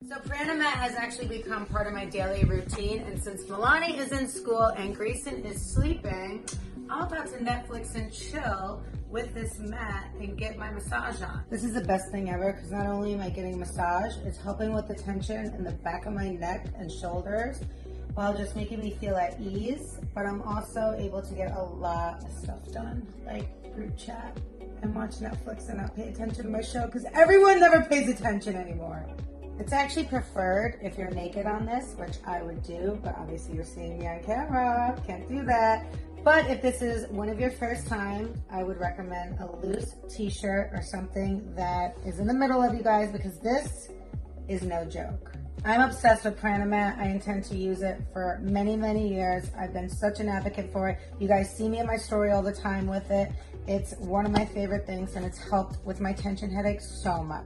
So Pranamat has actually become part of my daily routine, and since Milani is in school and Grayson is sleeping, I'm about to Netflix and chill with this mat and get my massage on. This is the best thing ever because not only am I getting a massage, it's helping with the tension in the back of my neck and shoulders while just making me feel at ease, but I'm also able to get a lot of stuff done, like group chat and watch Netflix and not pay attention to my show because everyone never pays attention anymore. It's actually preferred if you're naked on this, which I would do, but obviously you're seeing me on camera, can't do that. But if this is one of your first time, I would recommend a loose t-shirt or something that is in the middle of you guys because this is no joke. I'm obsessed with Pranamat. I intend to use it for many, many years. I've been such an advocate for it. You guys see me in my story all the time with it. It's one of my favorite things and it's helped with my tension headaches so much.